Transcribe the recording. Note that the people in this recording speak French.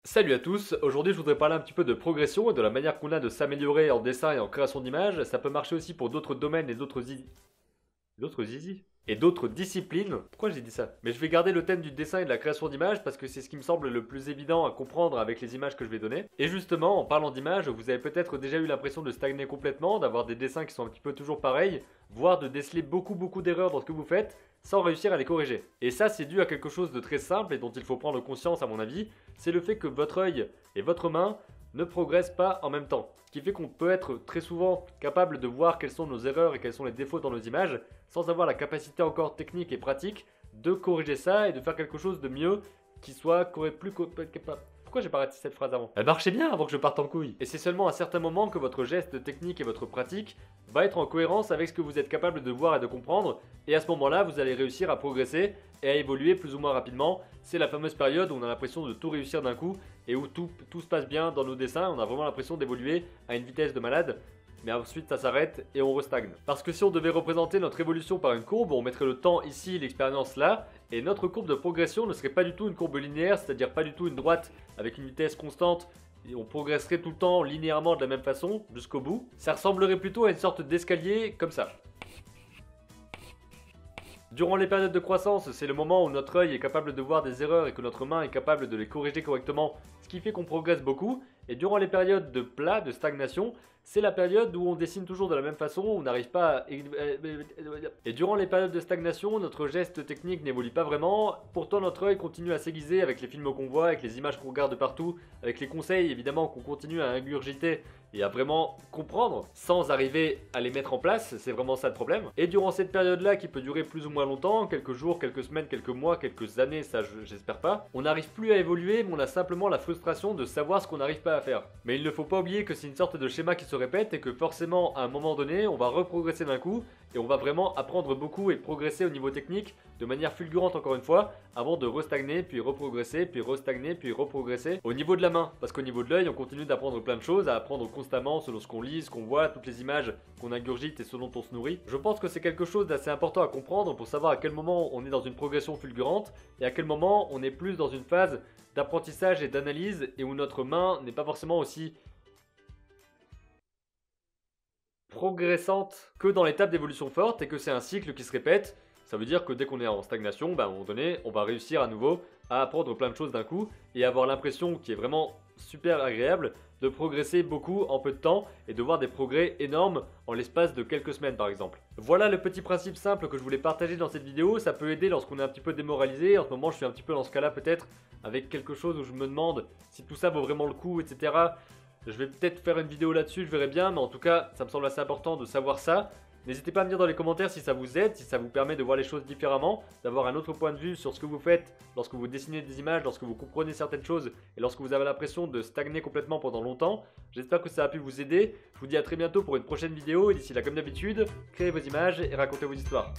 Salut à tous, aujourd'hui je voudrais parler un petit peu de progression et de la manière qu'on a de s'améliorer en dessin et en création d'images. Ça peut marcher aussi pour d'autres domaines et d'autres zizi et d'autres disciplines. Pourquoi j'ai dit ça? Mais je vais garder le thème du dessin et de la création d'images parce que c'est ce qui me semble le plus évident à comprendre avec les images que je vais donner. Et justement, en parlant d'images, vous avez peut-être déjà eu l'impression de stagner complètement, d'avoir des dessins qui sont un petit peu toujours pareils, voire de déceler beaucoup d'erreurs dans ce que vous faites sans réussir à les corriger. Et ça, c'est dû à quelque chose de très simple et dont il faut prendre conscience à mon avis, c'est le fait que votre œil et votre main ne progressent pas en même temps. Ce qui fait qu'on peut être très souvent capable de voir quelles sont nos erreurs et quels sont les défauts dans nos images, sans avoir la capacité encore technique et pratique de corriger ça et de faire quelque chose de mieux qui soit plus... Pourquoi j'ai pas arrêté cette phrase avant? Elle marchait bien avant que je parte en couille. Et c'est seulement à certains moments que votre geste technique et votre pratique va être en cohérence avec ce que vous êtes capable de voir et de comprendre. Et à ce moment-là, vous allez réussir à progresser et à évoluer plus ou moins rapidement. C'est la fameuse période où on a l'impression de tout réussir d'un coup et où tout se passe bien dans nos dessins. On a vraiment l'impression d'évoluer à une vitesse de malade. Mais ensuite ça s'arrête et on restagne. Parce que si on devait représenter notre évolution par une courbe, on mettrait le temps ici, l'expérience là, et notre courbe de progression ne serait pas du tout une courbe linéaire, c'est-à-dire pas du tout une droite avec une vitesse constante, et on progresserait tout le temps linéairement de la même façon, jusqu'au bout. Ça ressemblerait plutôt à une sorte d'escalier comme ça. Durant les périodes de croissance, c'est le moment où notre œil est capable de voir des erreurs et que notre main est capable de les corriger correctement, ce qui fait qu'on progresse beaucoup. Et durant les périodes de plat, de stagnation, c'est la période où on dessine toujours de la même façon, on n'arrive pas à... Et durant les périodes de stagnation, notre geste technique n'évolue pas vraiment, pourtant notre œil continue à s'aiguiser avec les films qu'on voit, avec les images qu'on regarde partout, avec les conseils évidemment qu'on continue à ingurgiter et à vraiment comprendre sans arriver à les mettre en place, c'est vraiment ça le problème. Et durant cette période-là qui peut durer plus ou moins longtemps, quelques jours, quelques semaines, quelques mois, quelques années, ça j'espère pas, on n'arrive plus à évoluer mais on a simplement la frustration de savoir ce qu'on n'arrive pas à faire. Mais il ne faut pas oublier que c'est une sorte de schéma qui se répète et que forcément à un moment donné on va reprogresser d'un coup et on va vraiment apprendre beaucoup et progresser au niveau technique de manière fulgurante encore une fois avant de restagner puis reprogresser puis restagner puis reprogresser au niveau de la main parce qu'au niveau de l'œil on continue d'apprendre plein de choses, à apprendre constamment selon ce qu'on lit, ce qu'on voit, toutes les images qu'on ingurgite et ce dont on se nourrit. Je pense que c'est quelque chose d'assez important à comprendre pour savoir à quel moment on est dans une progression fulgurante et à quel moment on est plus dans une phase d'apprentissage et d'analyse et où notre main n'est pas forcément aussi progressante que dans l'étape d'évolution forte et que c'est un cycle qui se répète. Ça veut dire que dès qu'on est en stagnation, à un moment donné, on va réussir à nouveau à apprendre plein de choses d'un coup et avoir l'impression qui est vraiment super agréable de progresser beaucoup en peu de temps et de voir des progrès énormes en l'espace de quelques semaines par exemple. Voilà le petit principe simple que je voulais partager dans cette vidéo, ça peut aider lorsqu'on est un petit peu démoralisé, en ce moment je suis un petit peu dans ce cas là peut-être avec quelque chose où je me demande si tout ça vaut vraiment le coup etc. Je vais peut-être faire une vidéo là-dessus, je verrai bien, mais en tout cas, ça me semble assez important de savoir ça. N'hésitez pas à me dire dans les commentaires si ça vous aide, si ça vous permet de voir les choses différemment, d'avoir un autre point de vue sur ce que vous faites lorsque vous dessinez des images, lorsque vous comprenez certaines choses et lorsque vous avez l'impression de stagner complètement pendant longtemps. J'espère que ça a pu vous aider. Je vous dis à très bientôt pour une prochaine vidéo et d'ici là, comme d'habitude, créez vos images et racontez vos histoires.